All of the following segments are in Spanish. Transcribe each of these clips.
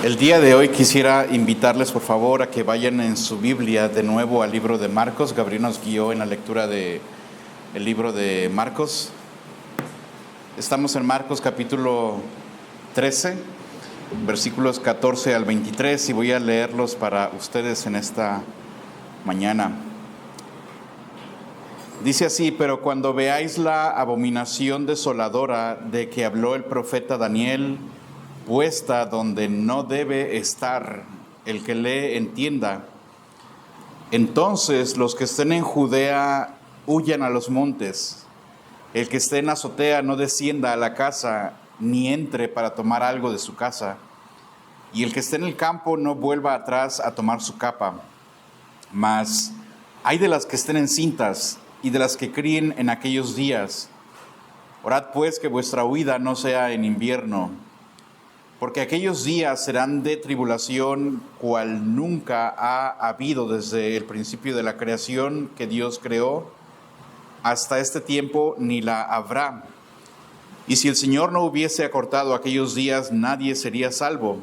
El día de hoy quisiera invitarles, por favor, a que vayan en su Biblia de nuevo al libro de Marcos. Gabriel nos guió en la lectura del libro de Marcos. Estamos en Marcos capítulo 13, versículos 14 al 23, y voy a leerlos para ustedes en esta mañana. Dice así: pero cuando veáis la abominación desoladora de que habló el profeta Daniel, puesta donde no debe estar, el que lee entienda. Entonces los que estén en Judea huyan a los montes. El que esté en azotea no descienda a la casa, ni entre para tomar algo de su casa. Y el que esté en el campo no vuelva atrás a tomar su capa. Mas hay de las que estén encintas y de las que críen en aquellos días. Orad pues que vuestra huida no sea en invierno, porque aquellos días serán de tribulación, cual nunca ha habido desde el principio de la creación que Dios creó, hasta este tiempo ni la habrá. Y si el Señor no hubiese acortado aquellos días, nadie sería salvo.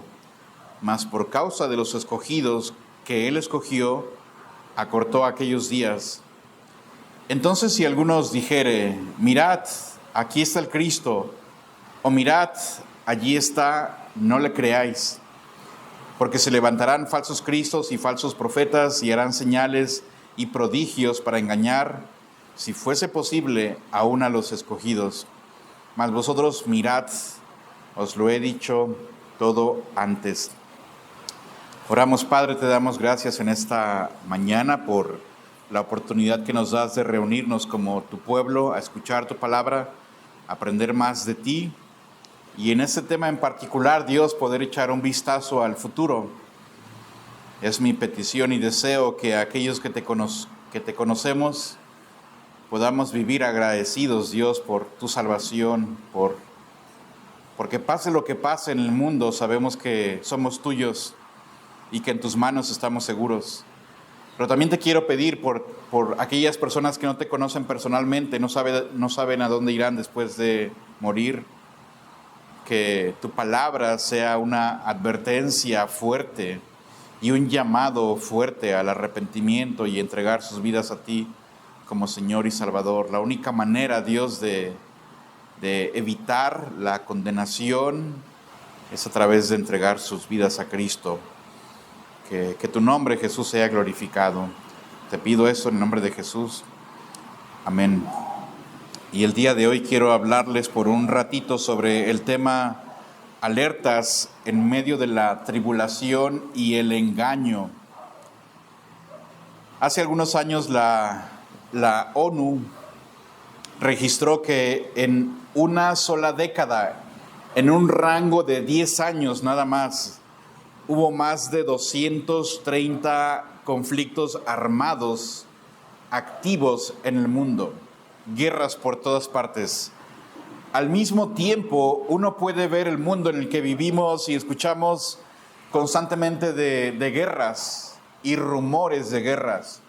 Mas por causa de los escogidos que Él escogió, acortó aquellos días. Entonces si alguno os dijere: mirad, aquí está el Cristo, o mirad, allí está, no le creáis, porque se levantarán falsos cristos y falsos profetas y harán señales y prodigios para engañar, si fuese posible, aún a los escogidos. Mas vosotros mirad, os lo he dicho todo antes. Oramos. Padre, te damos gracias en esta mañana por la oportunidad que nos das de reunirnos como tu pueblo, a escuchar tu palabra, a aprender más de ti. Y en este tema en particular, Dios, poder echar un vistazo al futuro. Es mi petición y deseo que aquellos que te conocemos podamos vivir agradecidos, Dios, por tu salvación, porque pase lo que pase en el mundo, sabemos que somos tuyos y que en tus manos estamos seguros. Pero también te quiero pedir por aquellas personas que no te conocen personalmente, no saben a dónde irán después de morir, que tu palabra sea una advertencia fuerte y un llamado fuerte al arrepentimiento y entregar sus vidas a ti como Señor y Salvador. La única manera, Dios, de evitar la condenación es a través de entregar sus vidas a Cristo. Que tu nombre, Jesús, sea glorificado. Te pido eso en el nombre de Jesús. Amén. Y el día de hoy quiero hablarles por un ratito sobre el tema alertas en medio de la tribulación y el engaño. Hace algunos años la ONU registró que en una sola década, en un rango de 10 años nada más, hubo más de 230 conflictos armados activos en el mundo. Guerras por todas partes. Al mismo tiempo, uno puede ver el mundo en el que vivimos y escuchamos constantemente de guerras y rumores de guerras.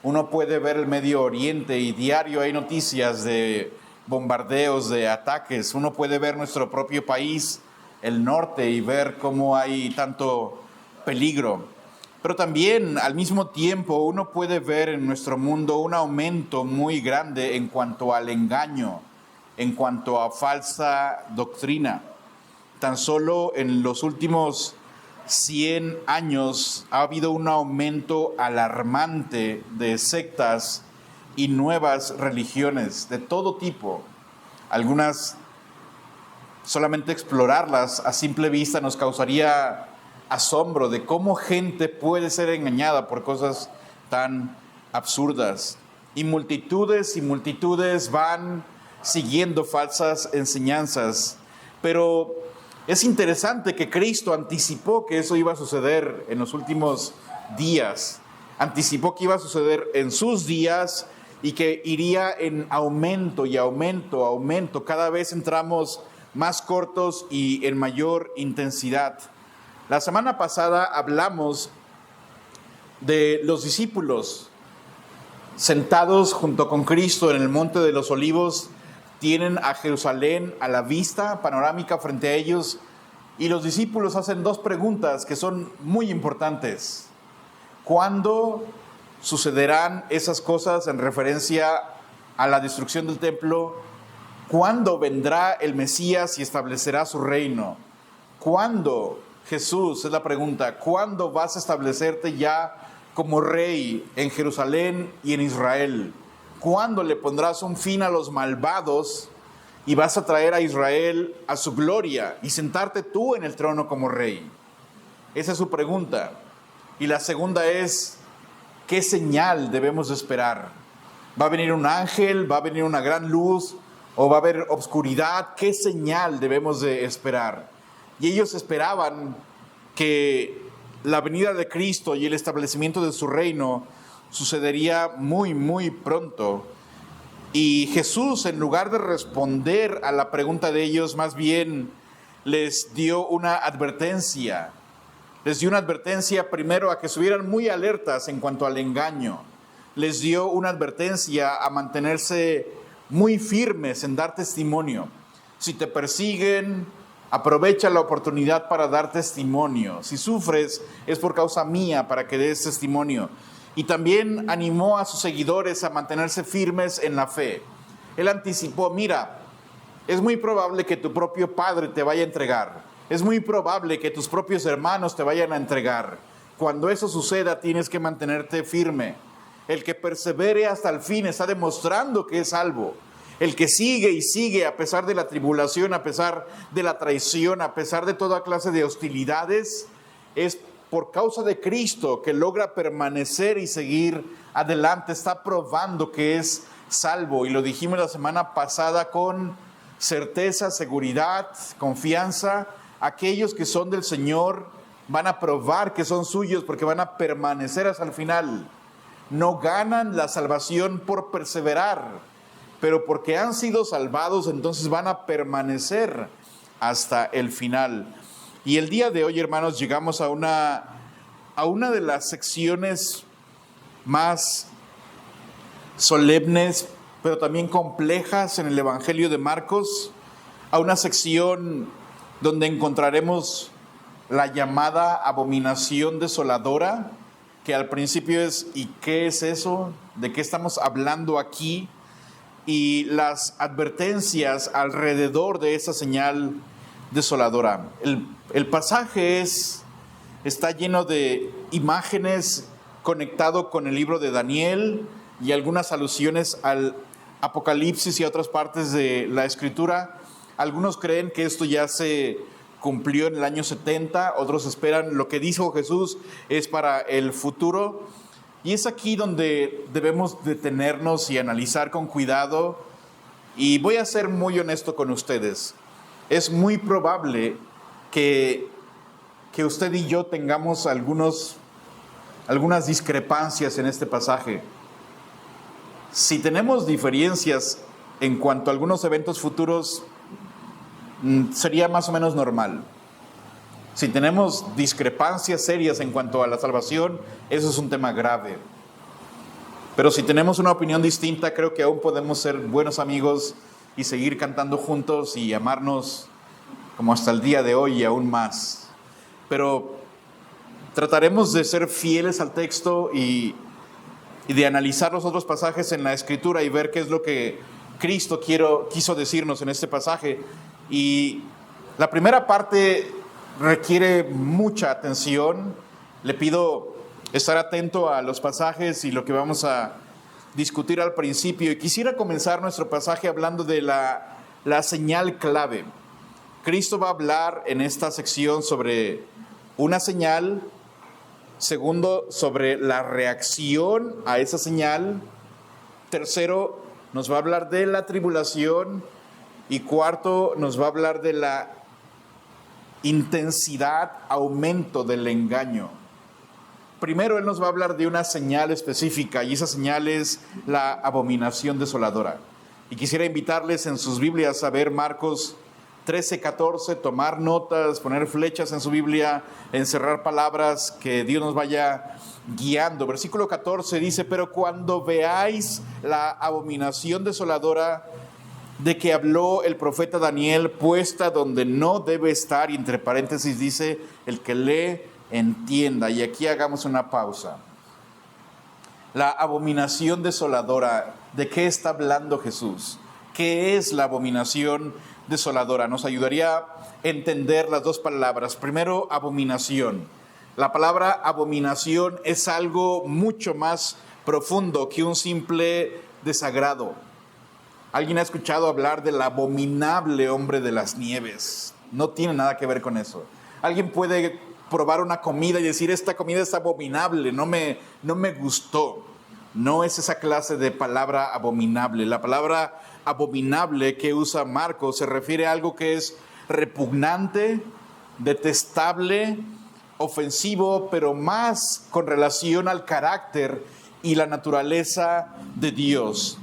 Uno puede ver el Medio Oriente y diario hay noticias de bombardeos, de ataques. Uno puede ver nuestro propio país, el norte, y ver cómo hay tanto peligro. Pero también, al mismo tiempo, uno puede ver en nuestro mundo un aumento muy grande en cuanto al engaño, en cuanto a falsa doctrina. Tan solo en los últimos 100 años ha habido un aumento alarmante de sectas y nuevas religiones de todo tipo. Algunas, solamente explorarlas a simple vista nos causaría asombro de cómo gente puede ser engañada por cosas tan absurdas. Y multitudes van siguiendo falsas enseñanzas. Pero es interesante que Cristo anticipó que eso iba a suceder en los últimos días. Anticipó que iba a suceder en sus días y que iría en aumento y aumento. Cada vez entramos más cortos y en mayor intensidad. La semana pasada hablamos de los discípulos sentados junto con Cristo en el Monte de los Olivos. Tienen a Jerusalén a la vista panorámica frente a ellos, Y los discípulos hacen dos preguntas que son muy importantes. ¿Cuándo sucederán esas cosas en referencia a la destrucción del templo? ¿Cuándo vendrá el Mesías y establecerá su reino? ¿Cuándo, Jesús, es la pregunta, cuándo vas a establecerte ya como rey en Jerusalén y en Israel? ¿Cuándo le pondrás un fin a los malvados y vas a traer a Israel a su gloria y sentarte tú en el trono como rey? Esa es su pregunta. Y la segunda es, ¿qué señal debemos esperar? ¿Va a venir un ángel? ¿Va a venir una gran luz? ¿O va a haber obscuridad? ¿Qué señal debemos de esperar? Y ellos esperaban que la venida de Cristo y el establecimiento de su reino sucedería muy, muy pronto. Y Jesús, en lugar de responder a la pregunta de ellos, más bien les dio una advertencia. Les dio una advertencia primero a que estuvieran muy alertas en cuanto al engaño. Les dio una advertencia a mantenerse muy firmes en dar testimonio. Si te persiguen, aprovecha la oportunidad para dar testimonio. Si sufres, es por causa mía para que des testimonio. Y también animó a sus seguidores a mantenerse firmes en la fe. Él anticipó, mira, es muy probable que tu propio padre te vaya a entregar. Es muy probable que tus propios hermanos te vayan a entregar. Cuando eso suceda, tienes que mantenerte firme. El que persevere hasta el fin está demostrando que es salvo. El que sigue y sigue a pesar de la tribulación, a pesar de la traición, a pesar de toda clase de hostilidades, es por causa de Cristo que logra permanecer y seguir adelante. Está probando que es salvo. Y lo dijimos la semana pasada con certeza, seguridad, confianza. Aquellos que son del Señor van a probar que son suyos porque van a permanecer hasta el final. No ganan la salvación por perseverar, pero porque han sido salvados, entonces van a permanecer hasta el final. Y el día de hoy, hermanos, llegamos a una de las secciones más solemnes, pero también complejas en el Evangelio de Marcos, a una sección donde encontraremos la llamada abominación desoladora, que al principio es, ¿y qué es eso? ¿De qué estamos hablando aquí? Y las advertencias alrededor de esa señal desoladora. El pasaje está lleno de imágenes conectado con el libro de Daniel y algunas alusiones al Apocalipsis y a otras partes de la Escritura. Algunos creen que esto ya se cumplió en el año 70, otros esperan lo que dijo Jesús es para el futuro. Y es aquí donde debemos detenernos y analizar con cuidado. Y voy a ser muy honesto con ustedes. Es muy probable que usted y yo tengamos algunas discrepancias en este pasaje. Si tenemos diferencias en cuanto a algunos eventos futuros, sería más o menos normal. Si tenemos discrepancias serias en cuanto a la salvación, eso es un tema grave. Pero si tenemos una opinión distinta, creo que aún podemos ser buenos amigos y seguir cantando juntos y amarnos como hasta el día de hoy y aún más. Pero trataremos de ser fieles al texto y de analizar los otros pasajes en la Escritura y ver qué es lo que Cristo quiso decirnos en este pasaje. Y la primera parte requiere mucha atención. Le pido estar atento a los pasajes y lo que vamos a discutir al principio. Y quisiera comenzar nuestro pasaje hablando de la señal clave. Cristo va a hablar en esta sección sobre una señal. Segundo, sobre la reacción a esa señal. Tercero, nos va a hablar de la tribulación. Y cuarto, nos va a hablar de la intensidad, aumento del engaño. Primero, Él nos va a hablar de una señal específica, y esa señal es la abominación desoladora. Y quisiera invitarles en sus Biblias a ver Marcos 13:14, tomar notas, poner flechas en su Biblia, encerrar palabras, que Dios nos vaya guiando. Versículo 14 dice, pero cuando veáis la abominación desoladora de que habló el profeta Daniel, puesta donde no debe estar, y entre paréntesis dice, el que lee entienda. Y aquí hagamos una pausa. La abominación desoladora, ¿de qué está hablando Jesús? ¿Qué es la abominación desoladora? Nos ayudaría a entender las dos palabras. Primero, abominación. La palabra abominación es algo mucho más profundo que un simple desagrado. ¿Alguien ha escuchado hablar del abominable hombre de las nieves? No tiene nada que ver con eso. Alguien puede probar una comida y decir, esta comida es abominable, no me gustó. No es esa clase de palabra abominable. La palabra abominable que usa Marcos se refiere a algo que es repugnante, detestable, ofensivo, pero más con relación al carácter y la naturaleza de Dios.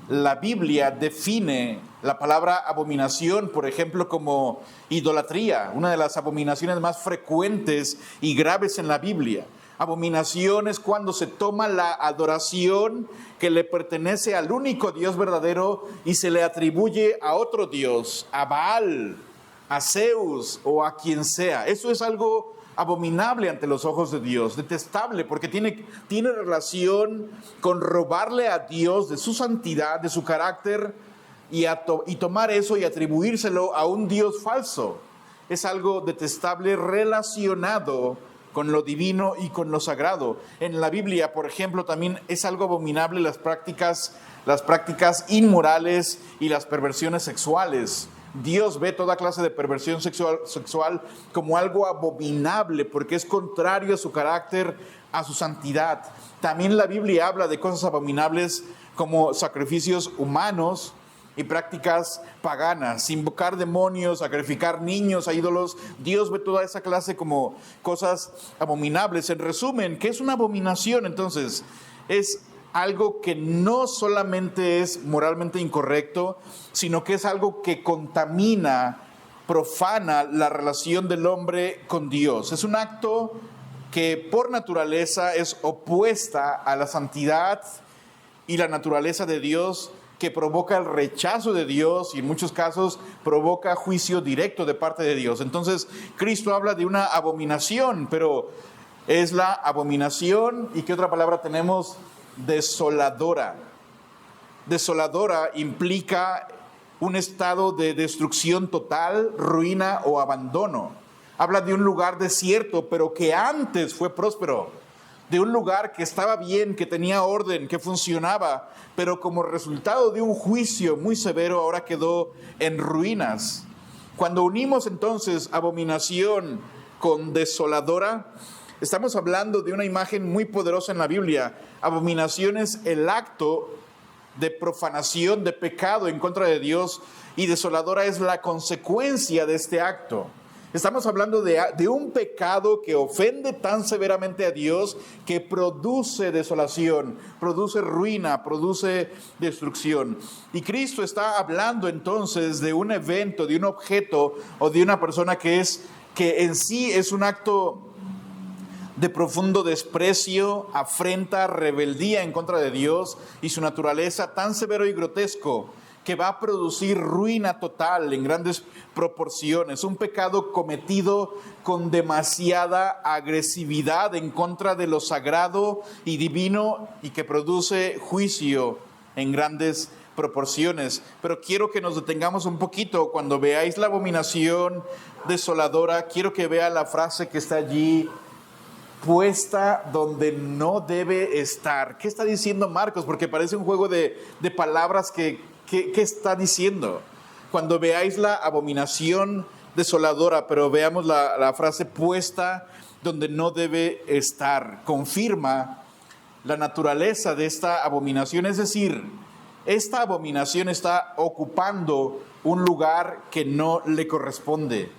La Biblia define la palabra abominación, por ejemplo, como idolatría, una de las abominaciones más frecuentes y graves en la Biblia. Abominación es cuando se toma la adoración que le pertenece al único Dios verdadero y se le atribuye a otro Dios, a Baal, a Zeus o a quien sea. Eso es algo abominable ante los ojos de Dios, detestable, porque tiene relación con robarle a Dios de su santidad, de su carácter, y tomar eso y atribuírselo a un Dios falso. Es algo detestable relacionado con lo divino y con lo sagrado. En la Biblia, por ejemplo, también es algo abominable las prácticas inmorales y las perversiones sexuales. Dios ve toda clase de perversión sexual como algo abominable porque es contrario a su carácter, a su santidad. También la Biblia habla de cosas abominables como sacrificios humanos y prácticas paganas, invocar demonios, sacrificar niños a ídolos. Dios ve toda esa clase como cosas abominables. En resumen, ¿qué es una abominación? Entonces, es algo que no solamente es moralmente incorrecto, sino que es algo que contamina, profana la relación del hombre con Dios. Es un acto que por naturaleza es opuesta a la santidad y la naturaleza de Dios, que provoca el rechazo de Dios y en muchos casos provoca juicio directo de parte de Dios. Entonces, Cristo habla de una abominación, pero es la abominación, ¿y qué otra palabra tenemos? Desoladora. Desoladora implica un estado de destrucción total, ruina o abandono. Habla de un lugar desierto, pero que antes fue próspero. De un lugar que estaba bien, que tenía orden, que funcionaba, pero como resultado de un juicio muy severo ahora quedó en ruinas. Cuando unimos entonces abominación con desoladora, estamos hablando de una imagen muy poderosa en la Biblia. Abominación es el acto de profanación, de pecado en contra de Dios, y desoladora es la consecuencia de este acto. Estamos hablando de un pecado que ofende tan severamente a Dios que produce desolación, produce ruina, produce destrucción. Y Cristo está hablando entonces de un evento, de un objeto o de una persona que en sí es un acto de profundo desprecio, afrenta, rebeldía en contra de Dios y su naturaleza tan severo y grotesco que va a producir ruina total en grandes proporciones. Un pecado cometido con demasiada agresividad en contra de lo sagrado y divino y que produce juicio en grandes proporciones. Pero quiero que nos detengamos un poquito. Cuando veáis la abominación desoladora, quiero que vea la frase que está allí: puesta donde no debe estar. ¿Qué está diciendo Marcos? Porque parece un juego de palabras que ¿qué está diciendo? Cuando veáis la abominación desoladora, pero veamos la frase puesta donde no debe estar. Confirma la naturaleza de esta abominación, es decir, esta abominación está ocupando un lugar que no le corresponde.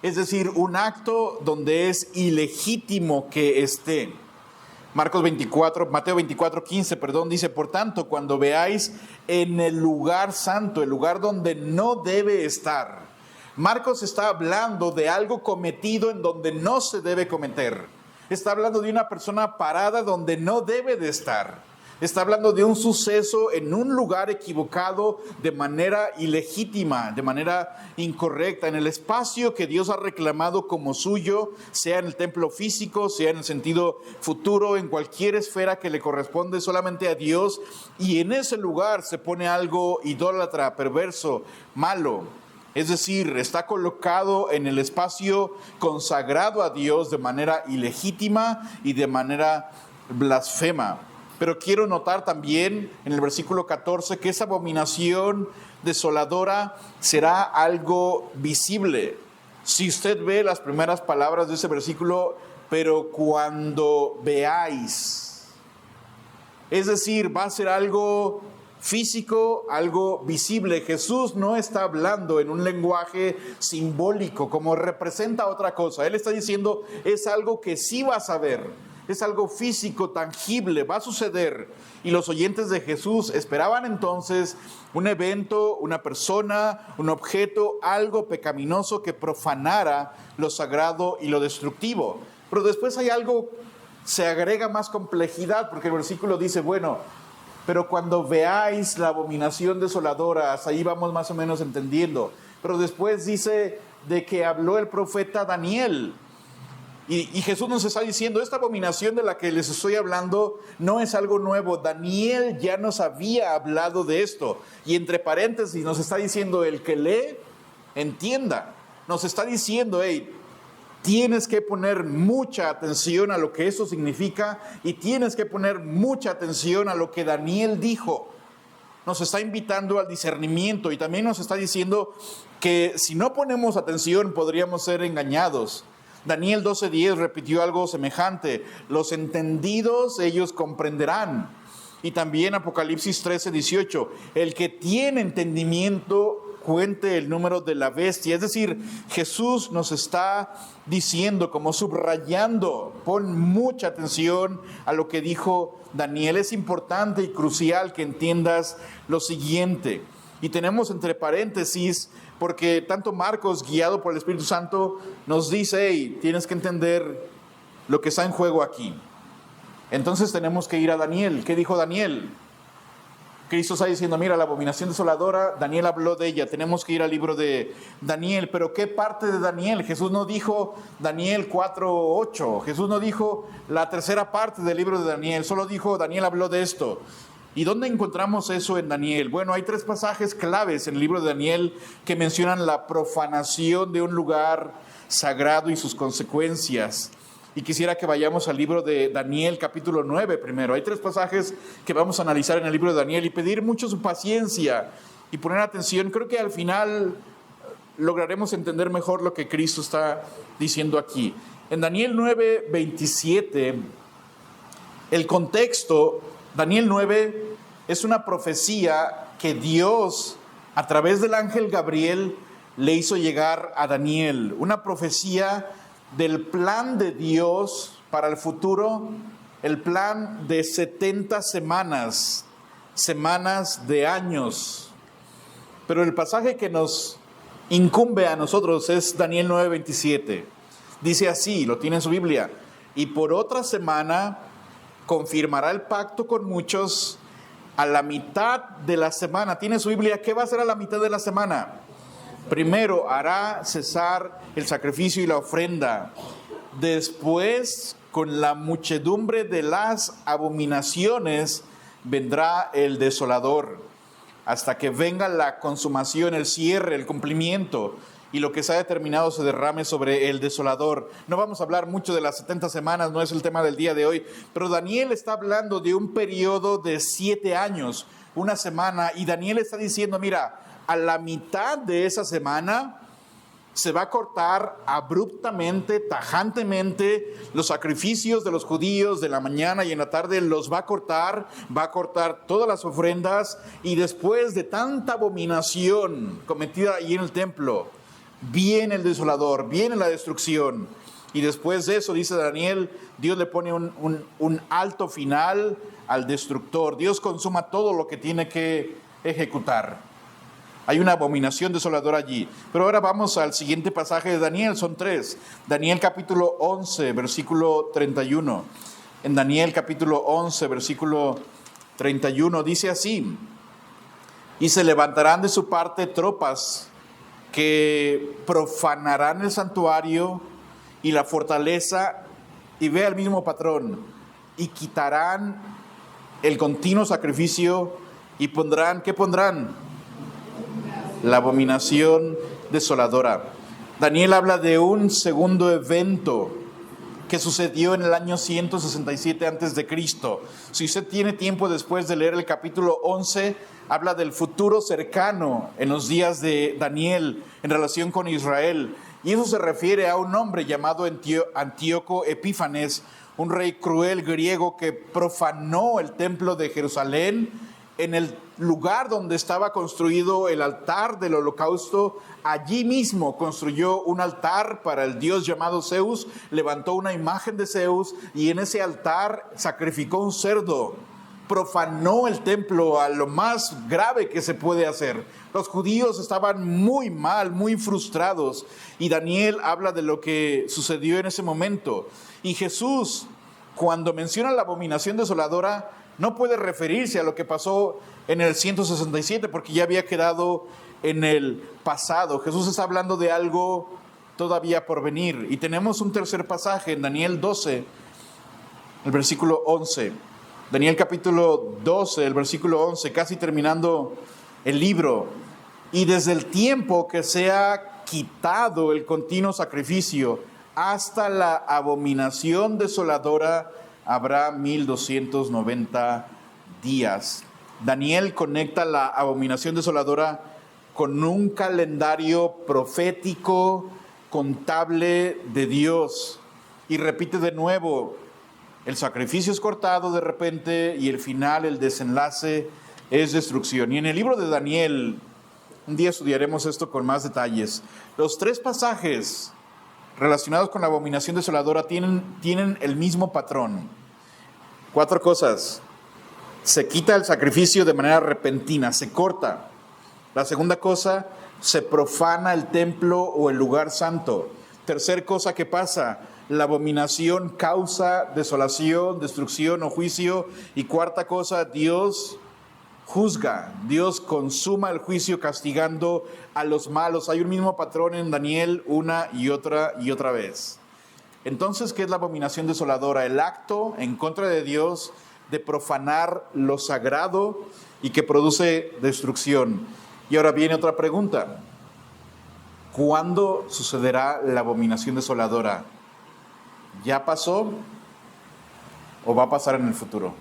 Es decir, un acto donde es ilegítimo que esté. Mateo 24:15, dice: por tanto, cuando veáis en el lugar santo, el lugar donde no debe estar. Marcos está hablando de algo cometido en donde no se debe cometer. Está hablando de una persona parada donde no debe de estar. Está hablando de un suceso en un lugar equivocado, de manera ilegítima, de manera incorrecta, en el espacio que Dios ha reclamado como suyo, sea en el templo físico, sea en el sentido futuro, en cualquier esfera que le corresponde solamente a Dios. Y en ese lugar se pone algo idólatra, perverso, malo. Es decir, está colocado en el espacio consagrado a Dios de manera ilegítima y de manera blasfema. Pero quiero notar también en el versículo 14 que esa abominación desoladora será algo visible. Si usted ve las primeras palabras de ese versículo, pero cuando veáis, es decir, va a ser algo físico, algo visible. Jesús no está hablando en un lenguaje simbólico como representa otra cosa. Él está diciendo es algo que sí vas a ver. Es algo físico, tangible, va a suceder. Y los oyentes de Jesús esperaban entonces un evento, una persona, un objeto, algo pecaminoso que profanara lo sagrado y lo destructivo. Pero después hay algo, se agrega más complejidad, porque el versículo dice, bueno, pero cuando veáis la abominación desoladora, hasta ahí vamos más o menos entendiendo. Pero después dice de que habló el profeta Daniel. Y Jesús nos está diciendo, esta abominación de la que les estoy hablando no es algo nuevo. Daniel ya nos había hablado de esto. Y entre paréntesis nos está diciendo, el que lee, entienda. Nos está diciendo, hey, tienes que poner mucha atención a lo que eso significa y tienes que poner mucha atención a lo que Daniel dijo. Nos está invitando al discernimiento y también nos está diciendo que si no ponemos atención podríamos ser engañados. Daniel 12:10 repitió algo semejante. Los entendidos, ellos comprenderán. Y también Apocalipsis 13:18. El que tiene entendimiento, cuente el número de la bestia. Es decir, Jesús nos está diciendo, como subrayando, pon mucha atención a lo que dijo Daniel. Es importante y crucial que entiendas lo siguiente. Y tenemos entre paréntesis, porque tanto Marcos, guiado por el Espíritu Santo, nos dice, hey, tienes que entender lo que está en juego aquí. Entonces tenemos que ir a Daniel. ¿Qué dijo Daniel? Cristo está diciendo, mira, la abominación desoladora, Daniel habló de ella, tenemos que ir al libro de Daniel. Pero ¿qué parte de Daniel? Jesús no dijo Daniel 4:8, Jesús no dijo la tercera parte del libro de Daniel, solo dijo, Daniel habló de esto. ¿Y dónde encontramos eso en Daniel? Bueno, hay 3 pasajes claves en el libro de Daniel que mencionan la profanación de un lugar sagrado y sus consecuencias. Y quisiera que vayamos al libro de Daniel, capítulo 9 primero. Hay 3 pasajes que vamos a analizar en el libro de Daniel y pedir mucho su paciencia y poner atención. Creo que al final lograremos entender mejor lo que Cristo está diciendo aquí. En Daniel 9:27, el contexto, Daniel 9 es una profecía que Dios, a través del ángel Gabriel, le hizo llegar a Daniel. Una profecía del plan de Dios para el futuro, el plan de 70 semanas, semanas de años. Pero el pasaje que nos incumbe a nosotros es Daniel 9:27. Dice así, lo tiene en su Biblia, y por otra semana confirmará el pacto con muchos a la mitad de la semana. ¿Tiene su Biblia? ¿Qué va a hacer a la mitad de la semana? Primero hará cesar el sacrificio y la ofrenda. Después, con la muchedumbre de las abominaciones, vendrá el desolador, hasta que venga la consumación, el cierre, el cumplimiento, y lo que se ha determinado se derrame sobre el desolador. No vamos a hablar mucho de las 70 semanas, no es el tema del día de hoy, pero Daniel está hablando de un periodo de 7 años, una semana, y Daniel está diciendo, mira, a la mitad de esa semana se va a cortar abruptamente, tajantemente, los sacrificios de los judíos de la mañana y en la tarde los va a cortar todas las ofrendas, y después de tanta abominación cometida ahí en el templo, viene el desolador, viene la destrucción. Y después de eso, dice Daniel, Dios le pone un alto final al destructor. Dios consuma todo lo que tiene que ejecutar. Hay una abominación desoladora allí. Pero ahora vamos al siguiente pasaje de Daniel, son 3. Daniel capítulo 11, versículo 31. En Daniel capítulo 11, versículo 31 dice así: y se levantarán de su parte tropas que profanarán el santuario y la fortaleza, y ve al mismo patrón, y quitarán el continuo sacrificio y pondrán, ¿qué pondrán? La abominación desoladora. Daniel habla de un segundo evento que sucedió en el año 167 antes de Cristo. Si usted tiene tiempo después de leer el capítulo 11, habla del futuro cercano en los días de Daniel en relación con Israel. Y eso se refiere a un hombre llamado Antíoco Epífanes, un rey cruel griego que profanó el templo de Jerusalén en el lugar donde estaba construido el altar del holocausto. Allí mismo construyó un altar para el dios llamado Zeus, levantó una imagen de Zeus y en ese altar sacrificó un cerdo. Profanó el templo a lo más grave que se puede hacer. Los judíos estaban muy mal, muy frustrados, y Daniel habla de lo que sucedió en ese momento. Y Jesús, cuando menciona la abominación desoladora, no puede referirse a lo que pasó en el 167 porque ya había quedado en el pasado. Jesús está hablando de algo todavía por venir. Y tenemos un tercer pasaje en Daniel 12, el versículo 11. Daniel capítulo 12, el versículo 11, casi terminando el libro. Y desde el tiempo que se ha quitado el continuo sacrificio hasta la abominación desoladora, habrá 1290 días. Daniel conecta la abominación desoladora con un calendario profético, contable de Dios. Y repite de nuevo: el sacrificio es cortado de repente y el final, el desenlace, es destrucción. Y en el libro de Daniel, un día estudiaremos esto con más detalles. Los tres pasajes relacionados con la abominación desoladora tienen el mismo patrón. 4 cosas. Se quita el sacrificio de manera repentina, se corta. La segunda cosa, se profana el templo o el lugar santo. Tercer cosa que pasa, la abominación causa desolación, destrucción o juicio. Y cuarta cosa, Dios juzga, Dios consuma el juicio castigando a los malos. Hay un mismo patrón en Daniel una y otra vez. Entonces, ¿qué es la abominación desoladora? El acto en contra de Dios de profanar lo sagrado y que produce destrucción. Y ahora viene otra pregunta: ¿cuándo sucederá la abominación desoladora? ¿Ya pasó o va a pasar en el futuro?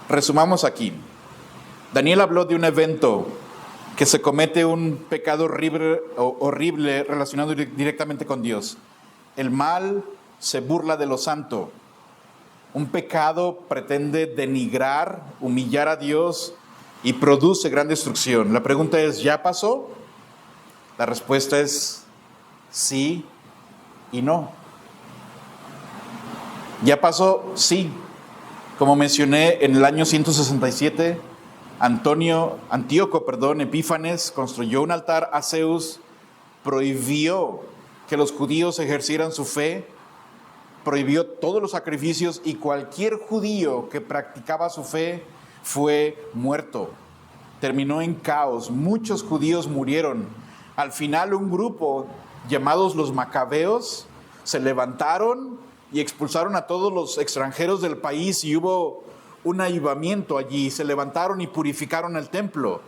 Resumamos aquí. Daniel habló de un evento que se comete un pecado horrible relacionado directamente con Dios. El mal se burla de lo santo. Un pecado pretende denigrar, humillar a Dios y produce gran destrucción. La pregunta es, ¿ya pasó? La respuesta es sí y no. ¿Ya pasó? Sí. Como mencioné, en el año 167, Antíoco Epífanes construyó un altar a Zeus, prohibió que los judíos ejercieran su fe, prohibió todos los sacrificios y cualquier judío que practicaba su fe fue muerto. Terminó en caos, muchos judíos murieron. Al final un grupo llamados los Macabeos se levantaron y expulsaron a todos los extranjeros del país y hubo un avivamiento allí. Se levantaron y purificaron el templo.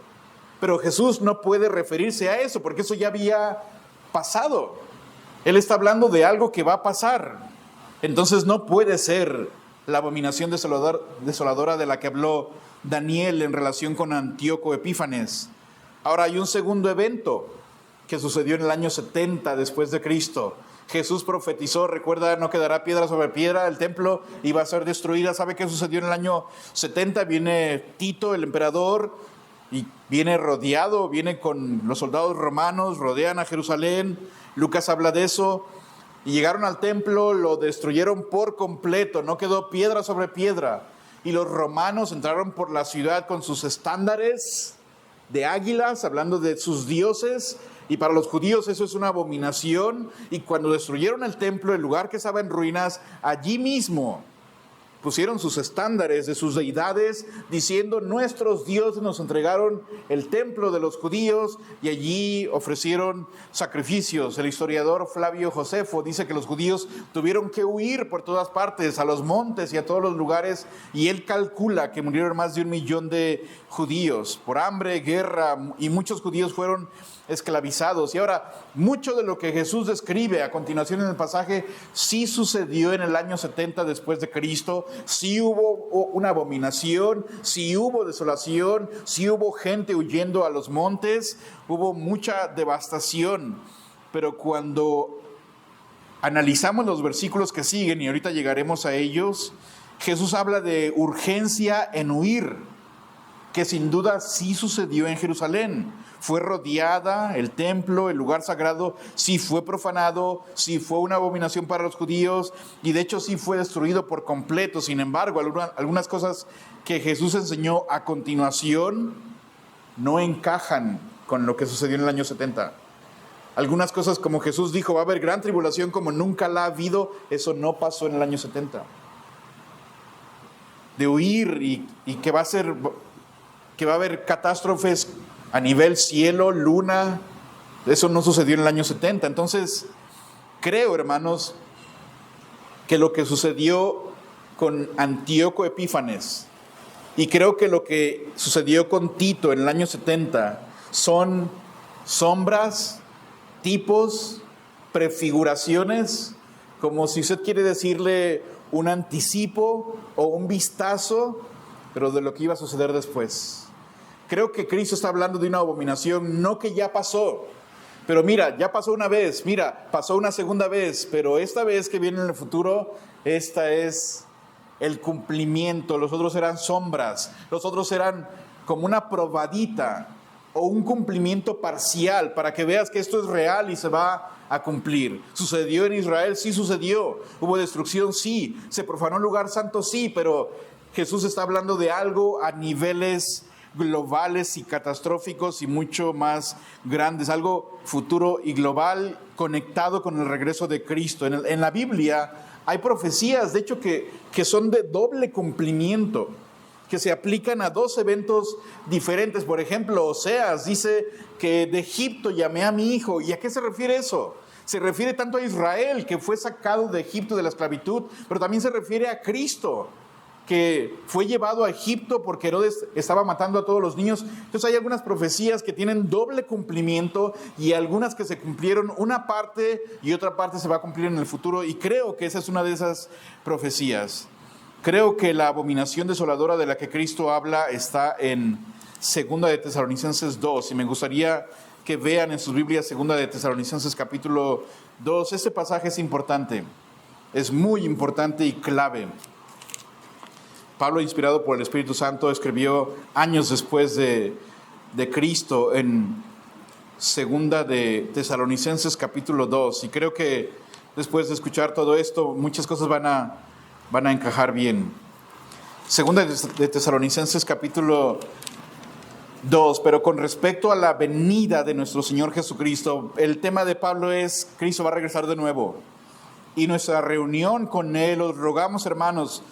Pero Jesús no puede referirse a eso porque eso ya había pasado. Él está hablando de algo que va a pasar. Entonces no puede ser la abominación desoladora de la que habló Daniel en relación con Antíoco Epífanes. Ahora hay un segundo evento que sucedió en el año 70 después de Cristo. Jesús profetizó, recuerda, no quedará piedra sobre piedra, el templo iba a ser destruida. ¿Sabe qué sucedió en el año 70? Viene Tito, el emperador, y viene rodeado, viene con los soldados romanos, rodean a Jerusalén. Lucas habla de eso. Y llegaron al templo, lo destruyeron por completo, no quedó piedra sobre piedra. Y los romanos entraron por la ciudad con sus estándares de águilas, hablando de sus dioses. Y para los judíos eso es una abominación. Y cuando destruyeron el templo, el lugar que estaba en ruinas, allí mismo pusieron sus estándares de sus deidades, diciendo: nuestros dioses nos entregaron el templo de los judíos y allí ofrecieron sacrificios. El historiador Flavio Josefo dice que los judíos tuvieron que huir por todas partes, a los montes y a todos los lugares, y él calcula que murieron más de 1 millón de judíos por hambre, guerra, y muchos judíos fueron esclavizados. Y ahora, mucho de lo que Jesús describe a continuación en el pasaje sí sucedió en el año 70 después de Cristo. Sí hubo una abominación, sí hubo desolación, sí hubo gente huyendo a los montes, hubo mucha devastación. Pero cuando analizamos los versículos que siguen, y ahorita llegaremos a ellos, Jesús habla de urgencia en huir, que sin duda sí sucedió en Jerusalén. Fue rodeada el templo, el lugar sagrado, sí fue profanado, sí fue una abominación para los judíos, y de hecho sí fue destruido por completo. Sin embargo, algunas cosas que Jesús enseñó a continuación no encajan con lo que sucedió en el año 70. Algunas cosas, como Jesús dijo, va a haber gran tribulación como nunca la ha habido, eso no pasó en el año 70. De huir y que va a haber catástrofes a nivel cielo, luna, eso no sucedió en el año 70. Entonces, creo, hermanos, que lo que sucedió con Antíoco Epífanes, y creo que lo que sucedió con Tito en el año 70, son sombras, tipos, prefiguraciones, como si usted quiere decirle un anticipo o un vistazo, pero de lo que iba a suceder después. Creo que Cristo está hablando de una abominación, no que ya pasó, pero mira, ya pasó una vez, mira, pasó una segunda vez, pero esta vez que viene en el futuro, esta es el cumplimiento. Los otros eran sombras, los otros eran como una probadita o un cumplimiento parcial para que veas que esto es real y se va a cumplir. ¿Sucedió en Israel? Sí sucedió. ¿Hubo destrucción? Sí. ¿Se profanó un lugar santo? Sí, pero Jesús está hablando de algo a niveles globales y catastróficos y mucho más grandes, algo futuro y global conectado con el regreso de Cristo. En la Biblia hay profecías, de hecho, que son de doble cumplimiento, que se aplican a dos eventos diferentes. Por ejemplo, Oseas dice que de Egipto llamé a mi hijo. ¿Y a qué se refiere eso? Se refiere tanto a Israel, que fue sacado de Egipto, de la esclavitud, pero también se refiere a Cristo, que fue llevado a Egipto porque Herodes estaba matando a todos los niños. Entonces hay algunas profecías que tienen doble cumplimiento y algunas que se cumplieron una parte y otra parte se va a cumplir en el futuro, y creo que esa es una de esas profecías. Creo que la abominación desoladora de la que Cristo habla está en 2 de Tesalonicenses 2, y me gustaría que vean en sus Biblias 2 de Tesalonicenses capítulo 2. Este pasaje es importante, es muy importante y clave. Pablo, inspirado por el Espíritu Santo, escribió años después de Cristo en 2 de Tesalonicenses capítulo 2, y creo que después de escuchar todo esto, muchas cosas van a encajar bien. 2 de Tesalonicenses capítulo 2, pero con respecto a la venida de nuestro Señor Jesucristo, el tema de Pablo es: Cristo va a regresar de nuevo, y nuestra reunión con Él, os rogamos, hermanos,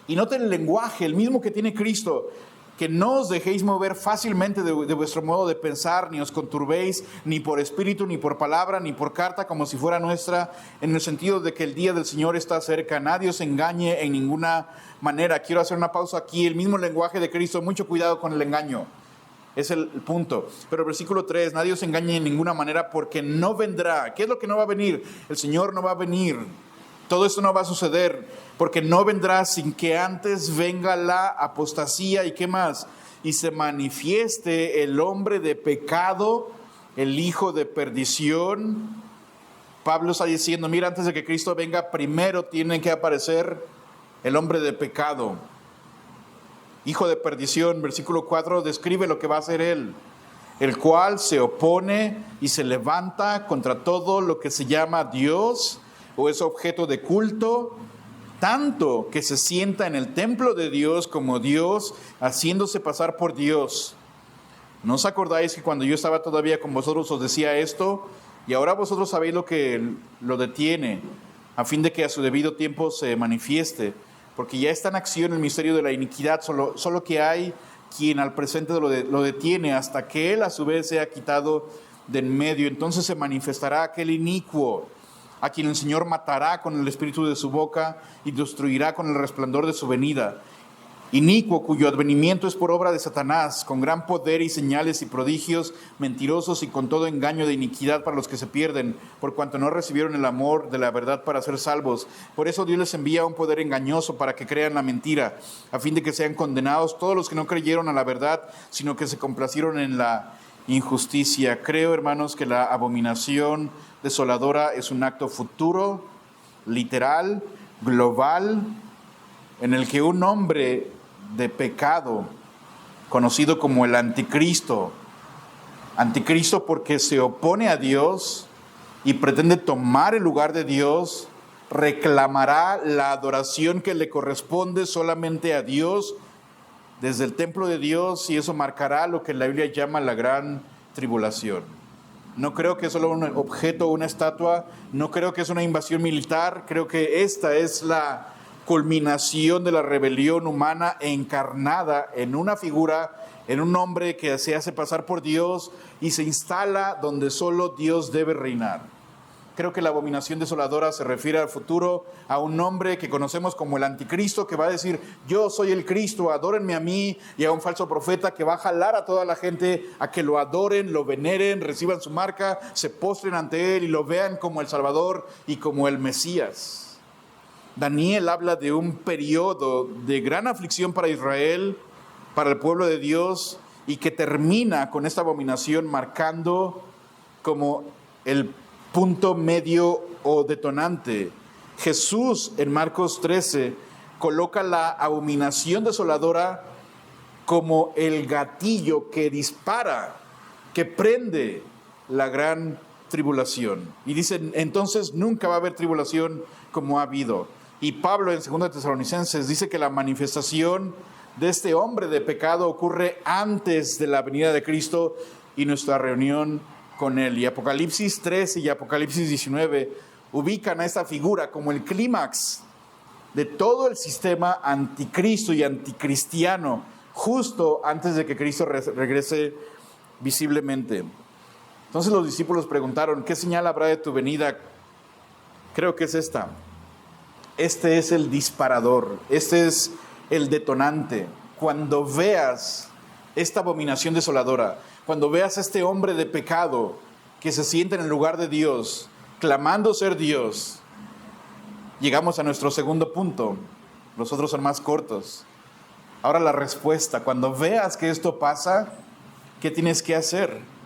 y noten el lenguaje, el mismo que tiene Cristo, que no os dejéis mover fácilmente de vuestro modo de pensar, ni os conturbéis, ni por espíritu, ni por palabra, ni por carta, como si fuera nuestra, en el sentido de que el día del Señor está cerca. Nadie os engañe en ninguna manera. Quiero hacer una pausa aquí. El mismo lenguaje de Cristo, mucho cuidado con el engaño. Es el punto. Pero el versículo 3, nadie os engañe en ninguna manera, porque no vendrá. ¿Qué es lo que no va a venir? El Señor no va a venir. Todo esto no va a suceder, porque no vendrá sin que antes venga la apostasía. ¿Y qué más? Y se manifieste el hombre de pecado, el hijo de perdición. Pablo está diciendo: mira, antes de que Cristo venga, primero tiene que aparecer el hombre de pecado, hijo de perdición. Versículo 4 describe lo que va a hacer él: el cual se opone y se levanta contra todo lo que se llama Dios o es objeto de culto, tanto que se sienta en el templo de Dios como Dios, haciéndose pasar por Dios. ¿No os acordáis que cuando yo estaba todavía con vosotros os decía esto? Y ahora vosotros sabéis lo que lo detiene, a fin de que a su debido tiempo se manifieste. porque ya está en acción el misterio de la iniquidad, solo que hay quien al presente lo detiene hasta que él a su vez sea quitado de en medio. Entonces se manifestará aquel inicuo, a quien el Señor matará con el espíritu de su boca y destruirá con el resplandor de su venida. Inicuo, cuyo advenimiento es por obra de Satanás, con gran poder y señales y prodigios, mentirosos y con todo engaño de iniquidad para los que se pierden, por cuanto no recibieron el amor de la verdad para ser salvos. Por eso Dios les envía un poder engañoso para que crean la mentira, a fin de que sean condenados todos los que no creyeron a la verdad, sino que se complacieron en la injusticia. Creo, hermanos, que la abominación desoladora es un acto futuro, literal, global, en el que un hombre de pecado, conocido como el anticristo porque se opone a Dios y pretende tomar el lugar de Dios, reclamará la adoración que le corresponde solamente a Dios desde el templo de Dios, y eso marcará lo que la Biblia llama la gran tribulación. No creo que es solo un objeto o una estatua, no creo que es una invasión militar, creo que esta es la culminación de la rebelión humana encarnada en una figura, en un hombre que se hace pasar por Dios y se instala donde solo Dios debe reinar. Creo que la abominación desoladora se refiere al futuro, a un hombre que conocemos como el anticristo, que va a decir: yo soy el Cristo, adórenme a mí, y a un falso profeta que va a jalar a toda la gente a que lo adoren, lo veneren, reciban su marca, se postren ante él y lo vean como el Salvador y como el Mesías. Daniel habla de un periodo de gran aflicción para Israel, para el pueblo de Dios, y que termina con esta abominación marcando como el punto medio o detonante. Jesús en Marcos 13 coloca la abominación desoladora como el gatillo que dispara, que prende la gran tribulación. Y dicen, entonces nunca va a haber tribulación como ha habido. Y Pablo en 2 Tesalonicenses dice que la manifestación de este hombre de pecado ocurre antes de la venida de Cristo y nuestra reunión con él. Y Apocalipsis 13 y Apocalipsis 19 ubican a esta figura como el clímax de todo el sistema anticristo y anticristiano, justo antes de que Cristo regrese visiblemente. Entonces los discípulos preguntaron: ¿qué señal habrá de tu venida? Creo que es esta. Este es el disparador, este es el detonante. Cuando veas esta abominación desoladora, cuando veas a este hombre de pecado que se sienta en el lugar de Dios, clamando ser Dios, llegamos a nuestro segundo punto. Los otros son más cortos. Ahora la respuesta: cuando veas que esto pasa, ¿qué tienes que hacer?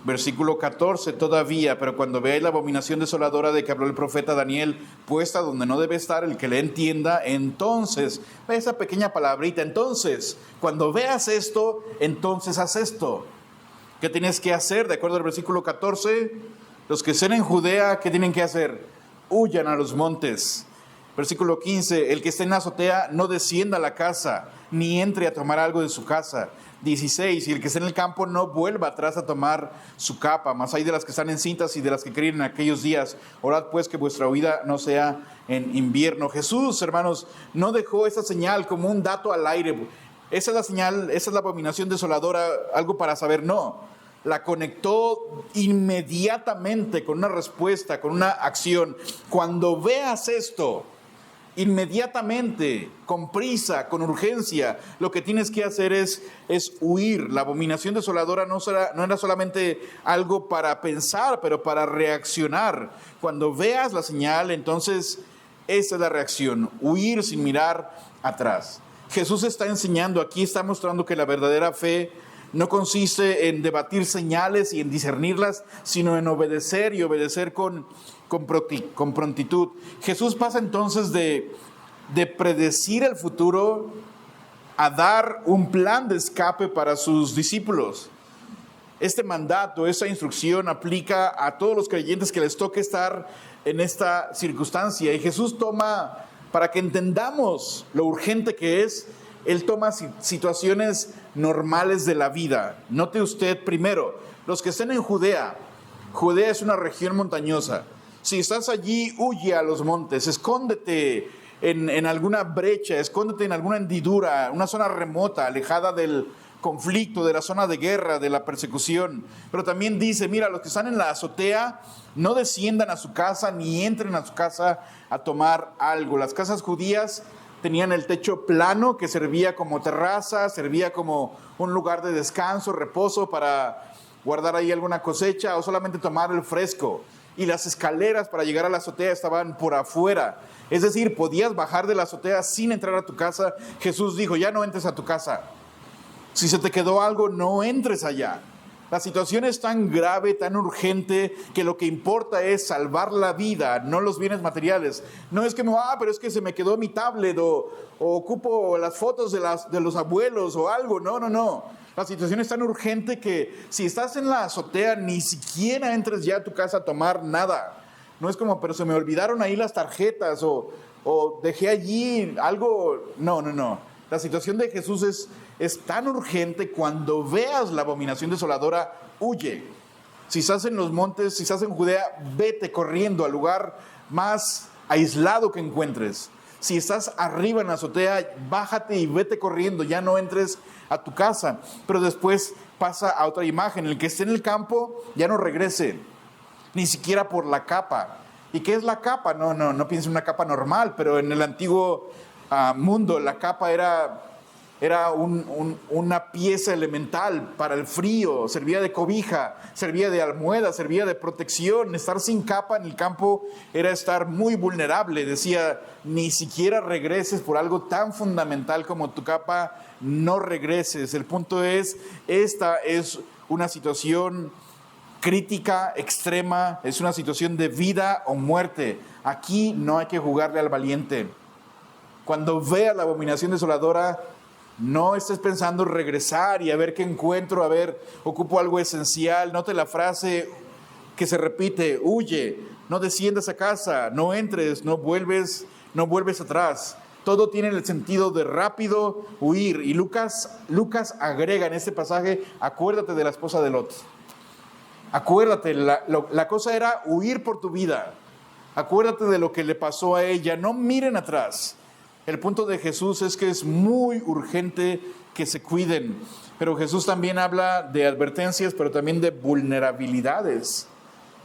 Versículo 14, todavía, pero cuando veáis la abominación desoladora de que habló el profeta Daniel, puesta donde no debe estar, el que le entienda, entonces, esa pequeña palabrita, entonces, cuando veas esto, entonces haz esto. ¿Qué tienes que hacer? De acuerdo al versículo 14, los que estén en Judea, ¿qué tienen que hacer? Huyan a los montes. Versículo 15, el que esté en la azotea no descienda a la casa, ni entre a tomar algo de su casa. 16, y el que esté en el campo no vuelva atrás a tomar su capa, mas hay de las que están encintas y de las que críen en aquellos días. Orad pues que vuestra huida no sea en invierno. Jesús, hermanos, no dejó esa señal como un dato al aire. Esa es la señal, esa es la abominación desoladora, algo para saber, no. La conectó inmediatamente con una respuesta, con una acción. Cuando veas esto, inmediatamente, con prisa, con urgencia, lo que tienes que hacer es huir. La abominación desoladora no era solamente algo para pensar, pero para reaccionar. Cuando veas la señal, entonces esa es la reacción: huir sin mirar atrás. Jesús está enseñando aquí, está mostrando que la verdadera fe no consiste en debatir señales y en discernirlas, sino en obedecer, y obedecer con prontitud. Jesús pasa entonces de predecir el futuro a dar un plan de escape para sus discípulos. Este mandato, esta instrucción aplica a todos los creyentes que les toque estar en esta circunstancia. Y Jesús toma, para que entendamos lo urgente que es, Él toma situaciones normales de la vida. Note usted primero, los que estén en Judea. Judea es una región montañosa. Si estás allí, huye a los montes, escóndete en alguna brecha, escóndete en alguna hendidura, una zona remota, alejada del conflicto, de la zona de guerra, de la persecución. Pero también dice, mira, los que están en la azotea, no desciendan a su casa ni entren a su casa a tomar algo. Las casas judías tenían el techo plano que servía como terraza, servía como un lugar de descanso, reposo para guardar ahí alguna cosecha o solamente tomar el fresco. Y las escaleras para llegar a la azotea estaban por afuera. Es decir, podías bajar de la azotea sin entrar a tu casa. Jesús dijo, ya no entres a tu casa. Si se te quedó algo, no entres allá. La situación es tan grave, tan urgente, que lo que importa es salvar la vida, no los bienes materiales. No es que, pero es que se me quedó mi tablet o ocupo las fotos de los abuelos o algo. No. La situación es tan urgente que si estás en la azotea, ni siquiera entres ya a tu casa a tomar nada. No es como, pero se me olvidaron ahí las tarjetas o dejé allí algo. No. La situación de Jesús es tan urgente. Cuando veas la abominación desoladora, huye. Si estás en los montes, si estás en Judea, vete corriendo al lugar más aislado que encuentres. Si estás arriba en la azotea, bájate y vete corriendo, ya no entres a tu casa. Pero después pasa a otra imagen, el que esté en el campo ya no regrese, ni siquiera por la capa. ¿Y qué es la capa? No pienses en una capa normal, pero en el antiguo mundo la capa era una pieza elemental para el frío, servía de cobija, servía de almohada, servía de protección. Estar sin capa en el campo era estar muy vulnerable. Decía, ni siquiera regreses por algo tan fundamental como tu capa, no regreses. El punto es, esta es una situación crítica, extrema, es una situación de vida o muerte. Aquí no hay que jugarle al valiente. Cuando veas la abominación desoladora, no estés pensando regresar y a ver qué encuentro, a ver, ocupo algo esencial. Note la frase que se repite, huye, no desciendas a casa, no entres, no vuelves atrás. Todo tiene el sentido de rápido huir. Y Lucas agrega en este pasaje, acuérdate de la esposa de Lot. Acuérdate, la cosa era huir por tu vida. Acuérdate de lo que le pasó a ella, no miren atrás. El punto de Jesús es que es muy urgente que se cuiden, pero Jesús también habla de advertencias, pero también de vulnerabilidades.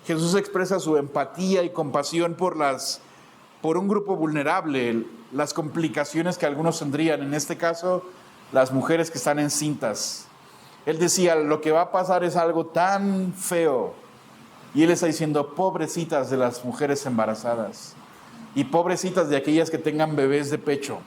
Jesús expresa su empatía y compasión por un grupo vulnerable, las complicaciones que algunos tendrían, en este caso, las mujeres que están encintas. Él decía, lo que va a pasar es algo tan feo, y él está diciendo, pobrecitas de las mujeres embarazadas. Y pobrecitas de aquellas que tengan bebés de pecho.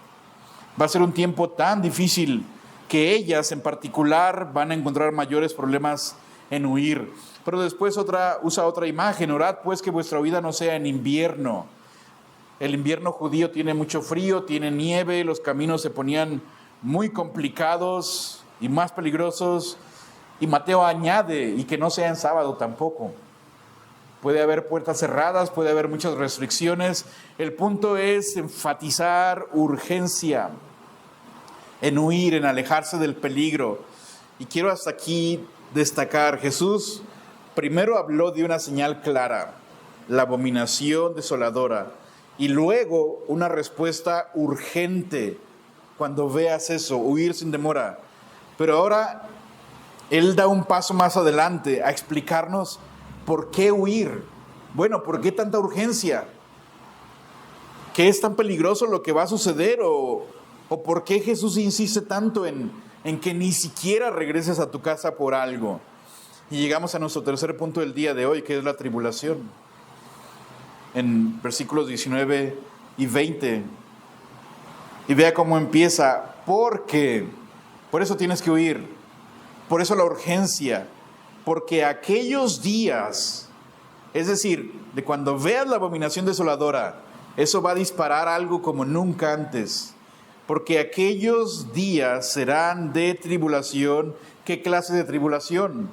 Va a ser un tiempo tan difícil que ellas en particular van a encontrar mayores problemas en huir. Pero después usa otra imagen, orad pues que vuestra vida no sea en invierno. El invierno judío tiene mucho frío, tiene nieve, los caminos se ponían muy complicados y más peligrosos. Y Mateo añade, y que no sea en sábado tampoco. Puede haber puertas cerradas, puede haber muchas restricciones. El punto es enfatizar urgencia, en huir, en alejarse del peligro. Y quiero hasta aquí destacar, Jesús primero habló de una señal clara, la abominación desoladora, y luego una respuesta urgente cuando veas eso, huir sin demora. Pero ahora Él da un paso más adelante a explicarnos ¿por qué huir? Bueno, ¿por qué tanta urgencia? ¿Qué es tan peligroso lo que va a suceder? ¿O por qué Jesús insiste tanto en que ni siquiera regreses a tu casa por algo? Y llegamos a nuestro tercer punto del día de hoy, que es la tribulación. En versículos 19 y 20. Y vea cómo empieza. Porque, por eso tienes que huir. Por eso la urgencia. Porque aquellos días, es decir, de cuando veas la abominación desoladora, eso va a disparar algo como nunca antes. Porque aquellos días serán de tribulación. ¿Qué clase de tribulación?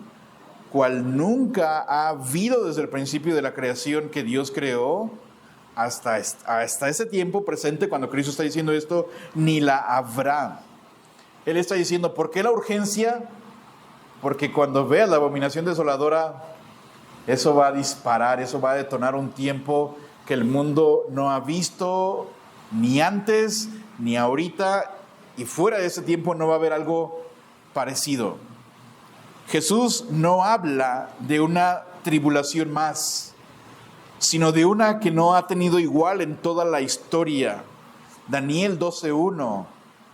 Cual nunca ha habido desde el principio de la creación que Dios creó, hasta ese tiempo presente, cuando Cristo está diciendo esto, ni la habrá. Él está diciendo, ¿por qué la urgencia? Porque cuando veas la abominación desoladora, eso va a disparar, eso va a detonar un tiempo que el mundo no ha visto Ni antes, ni ahorita, y fuera de ese tiempo no va a haber algo parecido. Jesús no habla de una tribulación más, sino de una que no ha tenido igual en toda la historia. Daniel 12:1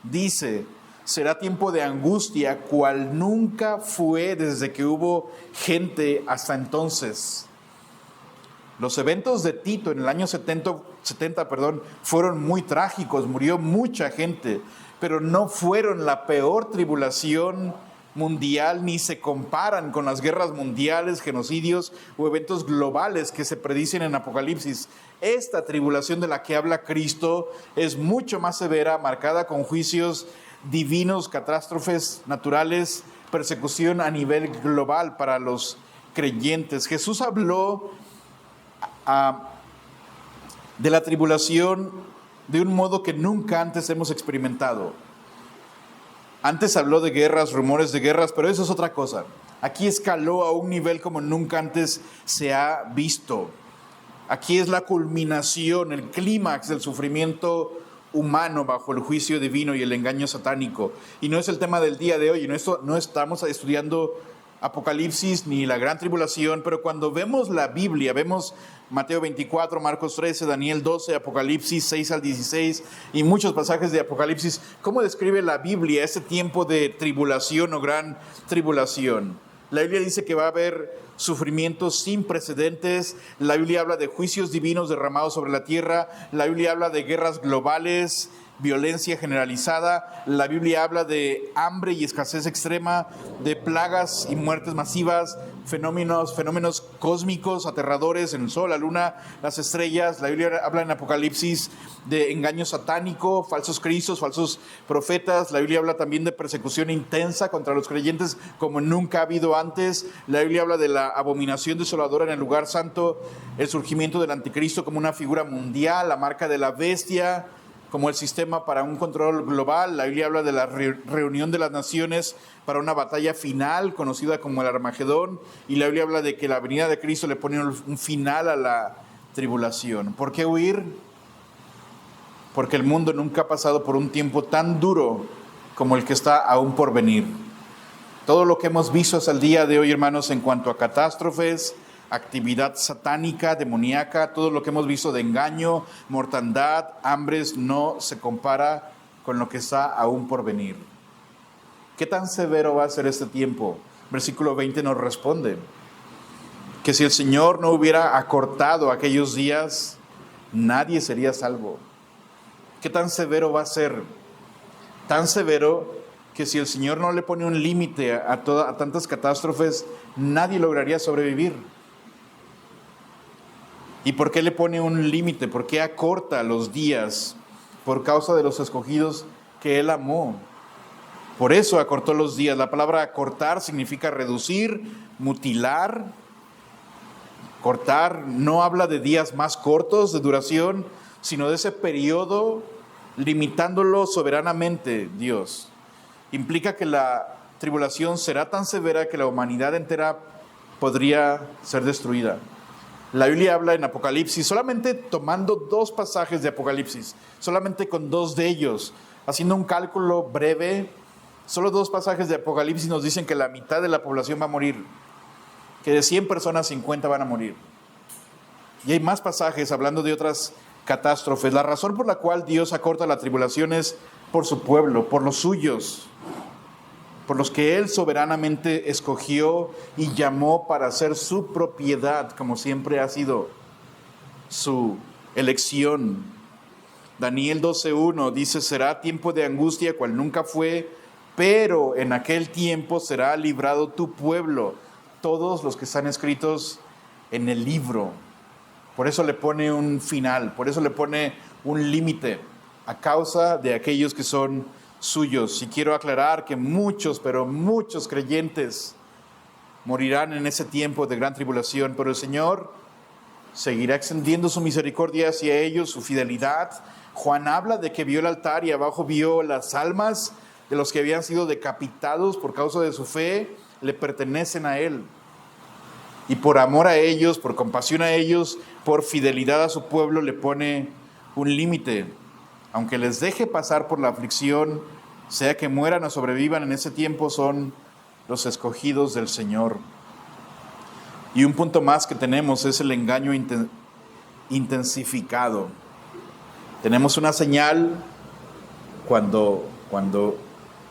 dice: será tiempo de angustia cual nunca fue desde que hubo gente hasta entonces. Los eventos de Tito en el año 70 fueron muy trágicos, murió mucha gente, pero no fueron la peor tribulación mundial, ni se comparan con las guerras mundiales, genocidios o eventos globales que se predicen en Apocalipsis. Esta tribulación de la que habla Cristo es mucho más severa, marcada con juicios divinos, catástrofes naturales, persecución a nivel global para los creyentes. Jesús habló de la tribulación de un modo que nunca antes hemos experimentado. Antes habló de guerras, rumores de guerras, pero eso es otra cosa. Aquí escaló a un nivel como nunca antes se ha visto. Aquí es la culminación, el clímax del sufrimiento humano bajo el juicio divino y el engaño satánico. Y no es el tema del día de hoy, no estamos estudiando Apocalipsis ni la gran tribulación, pero cuando vemos la Biblia, vemos Mateo 24, Marcos 13, Daniel 12, Apocalipsis 6 al 16 y muchos pasajes de Apocalipsis, ¿cómo describe la Biblia ese tiempo de tribulación o gran tribulación? La Biblia dice que va a haber sufrimientos sin precedentes. La Biblia habla de juicios divinos derramados sobre la tierra. La Biblia habla de guerras globales, violencia generalizada. La Biblia habla de hambre y escasez extrema, de plagas y muertes masivas, fenómenos cósmicos aterradores en el sol, la luna, las estrellas. La Biblia habla en Apocalipsis de engaño satánico, falsos cristos, falsos profetas. La Biblia habla también de persecución intensa contra los creyentes como nunca ha habido antes. La Biblia habla de la abominación desoladora en el lugar santo, el surgimiento del anticristo como una figura mundial, la marca de la bestia como el sistema para un control global. La Biblia habla de la reunión de las naciones para una batalla final conocida como el Armagedón, y la Biblia habla de que la venida de Cristo le pone un final a la tribulación. ¿Por qué huir? Porque el mundo nunca ha pasado por un tiempo tan duro como el que está aún por venir. Todo lo que hemos visto hasta el día de hoy, hermanos, en cuanto a catástrofes, actividad satánica, demoníaca, todo lo que hemos visto de engaño, mortandad, hambres, no se compara con lo que está aún por venir. ¿Qué tan severo va a ser este tiempo? Versículo 20 nos responde que si el Señor no hubiera acortado aquellos días, nadie sería salvo. ¿Qué tan severo va a ser? Tan severo que si el Señor no le pone un límite a tantas catástrofes, nadie lograría sobrevivir. ¿Y por qué le pone un límite? ¿Por qué acorta los días? Por causa de los escogidos que Él amó. Por eso acortó los días. La palabra acortar significa reducir, mutilar. Cortar no habla de días más cortos de duración, sino de ese periodo, limitándolo soberanamente Dios. Implica que la tribulación será tan severa que la humanidad entera podría ser destruida. La Biblia habla en Apocalipsis, solamente tomando 2 pasajes de Apocalipsis, solamente con 2 de ellos, haciendo un cálculo breve, solo 2 pasajes de Apocalipsis nos dicen que la mitad de la población va a morir, que de 100 personas 50 van a morir. Y hay más pasajes hablando de otras catástrofes. La razón por la cual Dios acorta la tribulación es por su pueblo, por los suyos, por los que Él soberanamente escogió y llamó para ser su propiedad, como siempre ha sido su elección. Daniel 12:1 dice: será tiempo de angustia cual nunca fue, pero en aquel tiempo será librado tu pueblo, todos los que están escritos en el libro. Por eso le pone un final, por eso le pone un límite, a causa de aquellos que son suyos. Y quiero aclarar que muchos, pero muchos creyentes morirán en ese tiempo de gran tribulación, pero el Señor seguirá extendiendo su misericordia hacia ellos, su fidelidad. Juan habla de que vio el altar y abajo vio las almas de los que habían sido decapitados por causa de su fe, le pertenecen a Él. Y por amor a ellos, por compasión a ellos, por fidelidad a su pueblo, le pone un límite. aunque les deje pasar por la aflicción, sea que mueran o sobrevivan en ese tiempo, son los escogidos del Señor. Y un punto más que tenemos es el engaño intensificado. Tenemos una señal cuando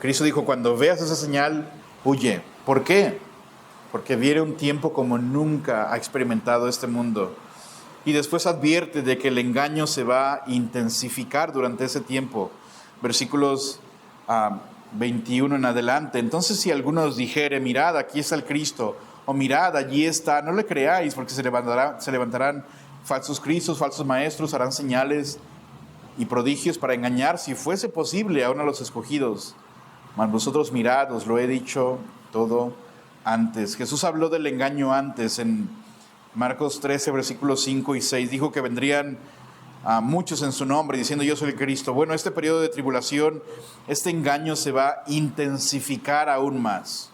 Cristo dijo, cuando veas esa señal, huye. ¿Por qué? Porque viene un tiempo como nunca ha experimentado este mundo. Y después advierte de que el engaño se va a intensificar durante ese tiempo. Versículos 21 en adelante. Entonces, si alguno os dijere, mirad, aquí está el Cristo, o mirad, allí está, no le creáis, porque se levantarán falsos cristos, falsos maestros, harán señales y prodigios para engañar, si fuese posible, aún a los escogidos. Mas vosotros mirad, os lo he dicho todo antes. Jesús habló del engaño antes en Marcos 13, versículos 5 y 6. Dijo que vendrían muchos en su nombre, diciendo yo soy el Cristo. Bueno, este periodo de tribulación, este engaño se va a intensificar aún más.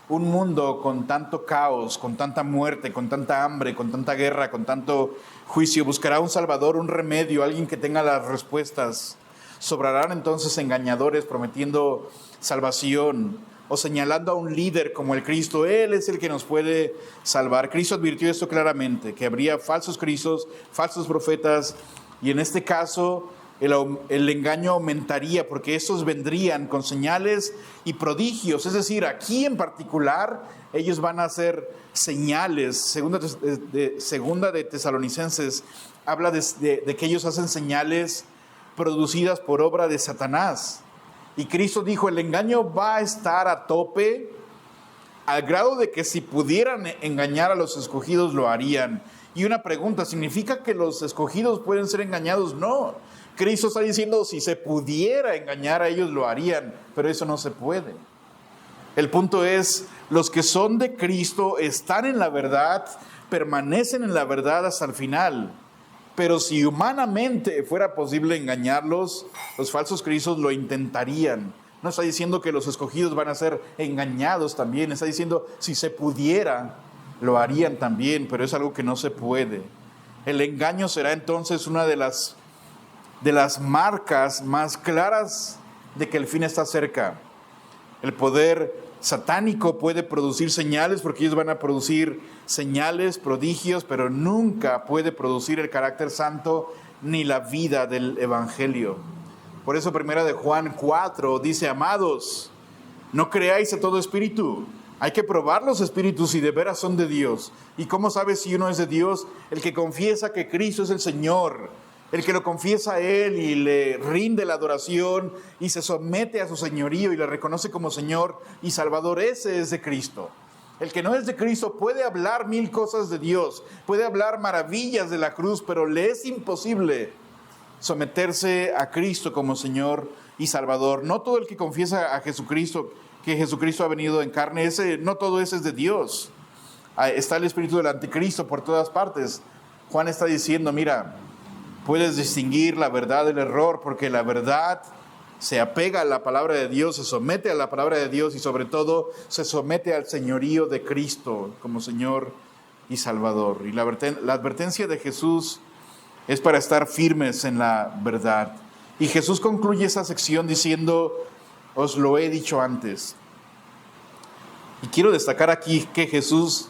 Un mundo con tanto caos, con tanta muerte, con tanta hambre, con tanta guerra, con tanto juicio, buscará un salvador, un remedio, alguien que tenga las respuestas. Sobrarán entonces engañadores prometiendo salvación o señalando a un líder como el Cristo. Él es el que nos puede salvar. Cristo advirtió esto claramente, que habría falsos cristos, falsos profetas, y en este caso el engaño aumentaría porque estos vendrían con señales y prodigios. Es decir, aquí en particular ellos van a hacer señales. Segunda de Tesalonicenses habla de que ellos hacen señales producidas por obra de Satanás. Y Cristo dijo, el engaño va a estar a tope, al grado de que si pudieran engañar a los escogidos lo harían. Y una pregunta, ¿significa que los escogidos pueden ser engañados? No. Cristo está diciendo, si se pudiera engañar a ellos lo harían, pero eso no se puede. El punto es, los que son de Cristo están en la verdad, permanecen en la verdad hasta el final. Pero si humanamente fuera posible engañarlos, los falsos cristos lo intentarían. No está diciendo que los escogidos van a ser engañados también. Está diciendo, si se pudiera, lo harían también, pero es algo que no se puede. El engaño será entonces una de las marcas más claras de que el fin está cerca. El poder satánico puede producir señales porque ellos van a producir señales, prodigios, pero nunca puede producir el carácter santo ni la vida del evangelio. Por eso primera de Juan 4 dice, amados, no creáis a todo espíritu. Hay que probar los espíritus si de veras son de Dios. ¿Y cómo sabes si uno es de Dios? El que confiesa que Cristo es el Señor. El que lo confiesa a Él y le rinde la adoración y se somete a su señorío y le reconoce como Señor y Salvador, ese es de Cristo. El que no es de Cristo puede hablar mil cosas de Dios, puede hablar maravillas de la cruz, pero le es imposible someterse a Cristo como Señor y Salvador. No todo el que confiesa a Jesucristo, que Jesucristo ha venido en carne, no todo ese es de Dios. Está el espíritu del anticristo por todas partes. Juan está diciendo, mira, puedes distinguir la verdad del error, porque la verdad se apega a la palabra de Dios, se somete a la palabra de Dios y sobre todo se somete al señorío de Cristo como Señor y Salvador. Y la advertencia de Jesús es para estar firmes en la verdad. Y Jesús concluye esa sección diciendo, os lo he dicho antes. Y quiero destacar aquí que Jesús,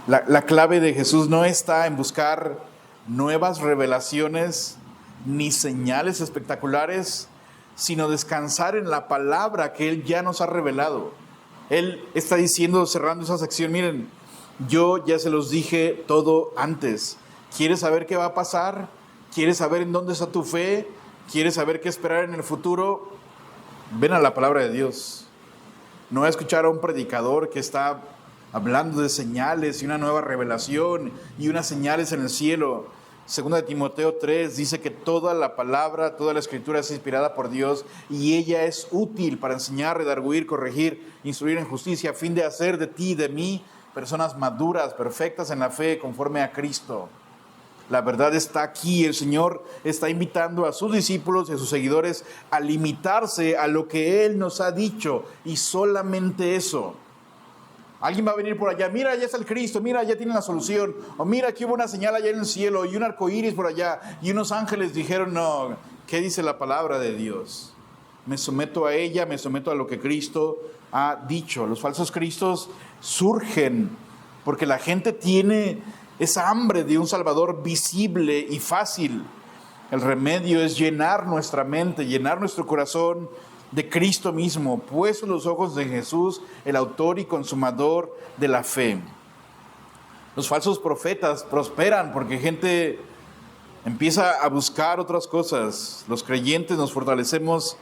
la clave de Jesús no está en buscar nuevas revelaciones ni señales espectaculares, sino descansar en la palabra que Él ya nos ha revelado. Él está diciendo, cerrando esa sección, miren, yo ya se los dije todo antes. ¿Quieres saber qué va a pasar? ¿Quieres saber en dónde está tu fe? ¿Quieres saber qué esperar en el futuro? Ven a la palabra de Dios. No a escuchar a un predicador que está hablando de señales y una nueva revelación y unas señales en el cielo. Segunda de Timoteo 3 dice que toda la palabra, toda la escritura es inspirada por Dios y ella es útil para enseñar, redarguir, corregir, instruir en justicia, a fin de hacer de ti y de mí personas maduras, perfectas en la fe, conforme a Cristo. La verdad está aquí. El Señor está invitando a sus discípulos y a sus seguidores a limitarse a lo que Él nos ha dicho y solamente eso. Alguien va a venir por allá, mira, allá está el Cristo, mira, allá tiene la solución, o mira, aquí hubo una señal allá en el cielo y un arco iris por allá, y unos ángeles dijeron, no, ¿Qué dice la palabra de Dios? Me someto a ella, me someto a lo que Cristo ha dicho. Los falsos cristos surgen porque la gente tiene esa hambre de un Salvador visible y fácil. El remedio es llenar nuestra mente, llenar nuestro corazón de Cristo mismo, puestos los ojos de Jesús, el autor y consumador de la fe. Los falsos profetas prosperan porque gente empieza a buscar otras cosas. Los creyentes nos fortalecemos.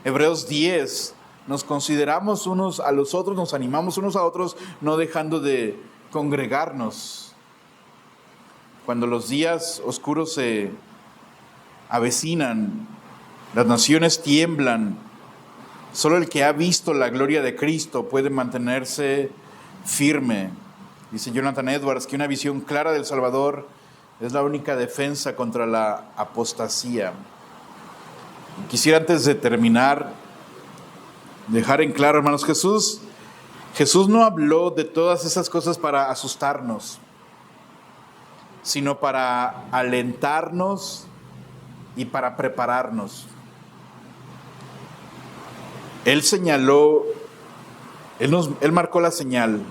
Hebreos 10, nos consideramos unos a los otros, nos animamos unos a otros, no dejando de congregarnos. Cuando los días oscuros se avecinan, las naciones tiemblan, solo el que ha visto la gloria de Cristo puede mantenerse firme. Dice Jonathan Edwards que una visión clara del Salvador es la única defensa contra la apostasía. Quisiera, antes de terminar, dejar en claro, hermanos, Jesús no habló de todas esas cosas para asustarnos, sino para alentarnos y para prepararnos. Él señaló, Él marcó la señal.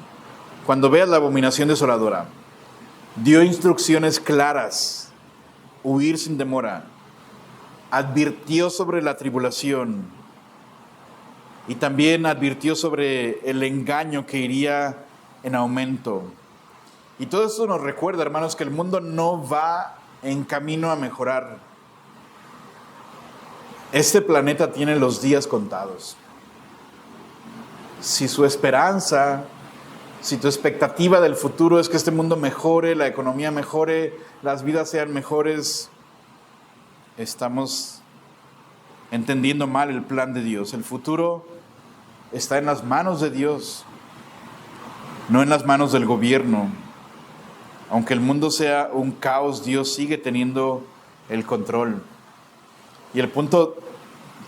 Cuando veas la abominación desoladora, dio instrucciones claras, huir sin demora, advirtió sobre la tribulación y también advirtió sobre el engaño que iría en aumento. Y todo esto nos recuerda, hermanos, que el mundo no va en camino a mejorar. Este planeta tiene los días contados. Si su esperanza, si tu expectativa del futuro es que este mundo mejore, la economía mejore, las vidas sean mejores, estamos entendiendo mal el plan de Dios. El futuro está en las manos de Dios, no en las manos del gobierno. Aunque el mundo sea un caos, Dios sigue teniendo el control. Y el punto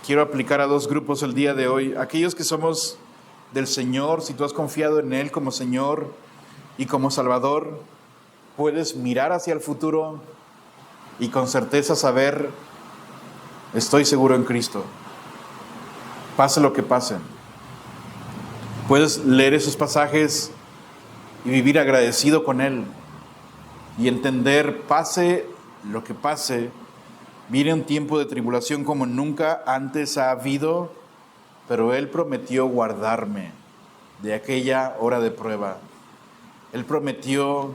quiero aplicar a dos grupos el día de hoy. Aquellos que somos del Señor, si tú has confiado en Él como Señor y como Salvador, puedes mirar hacia el futuro y con certeza saber, estoy seguro en Cristo, pase lo que pase. Puedes leer esos pasajes y vivir agradecido con Él y entender, pase lo que pase, viene un tiempo de tribulación como nunca antes ha habido, pero Él prometió guardarme de aquella hora de prueba. Él prometió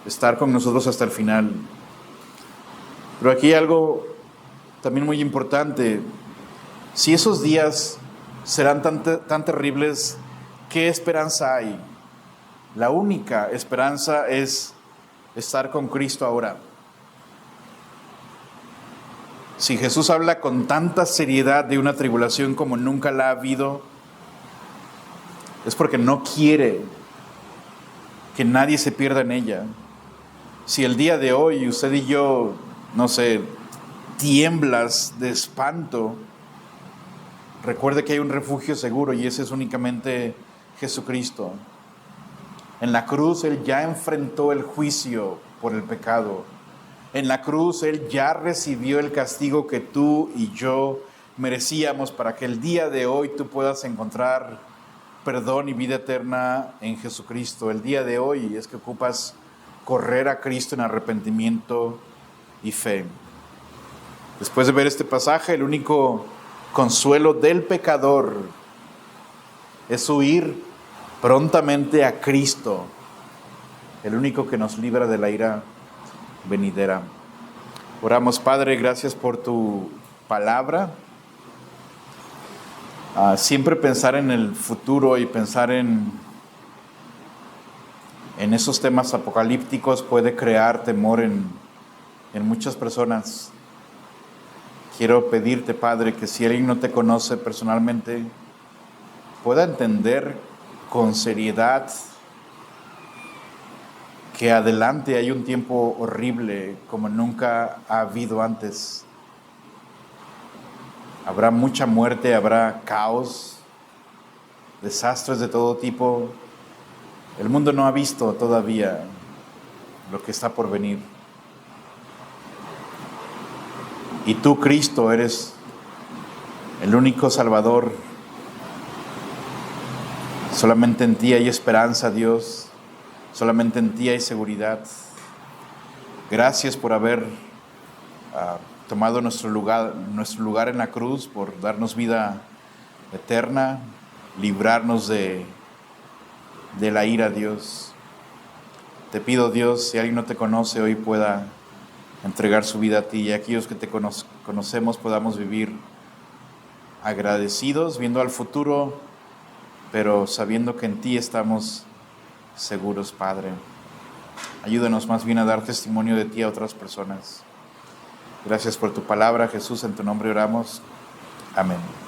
estar con nosotros hasta el final. Pero aquí hay algo también muy importante. Si esos días serán tan terribles, ¿qué esperanza hay? La única esperanza es estar con Cristo ahora. Si Jesús habla con tanta seriedad de una tribulación como nunca la ha habido, es porque no quiere que nadie se pierda en ella. Si el día de hoy usted y yo, no sé, tiemblas de espanto, recuerde que hay un refugio seguro y ese es únicamente Jesucristo. En la cruz Él ya enfrentó el juicio por el pecado. En la cruz Él ya recibió el castigo que tú y yo merecíamos para que el día de hoy tú puedas encontrar perdón y vida eterna en Jesucristo. El día de hoy es que ocupas correr a Cristo en arrepentimiento y fe. Después de ver este pasaje, el único consuelo del pecador es huir prontamente a Cristo, el único que nos libra de la ira venidera. Oramos, Padre, gracias por tu palabra. Siempre pensar en el futuro y pensar en esos temas apocalípticos puede crear temor en muchas personas. Quiero pedirte, Padre, que si alguien no te conoce personalmente, pueda entender con seriedad que adelante hay un tiempo horrible como nunca ha habido antes. Habrá mucha muerte, habrá caos, desastres de todo tipo. El mundo no ha visto todavía lo que está por venir. Y tú, Cristo, eres el único Salvador. Solamente en ti hay esperanza, Dios. Solamente en ti hay seguridad. Gracias por haber tomado nuestro lugar en la cruz, por darnos vida eterna, librarnos de la ira, Dios. Te pido, Dios, si alguien no te conoce hoy pueda entregar su vida a ti, y aquellos que te conocemos podamos vivir agradecidos, viendo al futuro, pero sabiendo que en ti estamos seguros, Padre. Ayúdanos más bien a dar testimonio de ti a otras personas. Gracias por tu palabra, Jesús, en tu nombre oramos. Amén.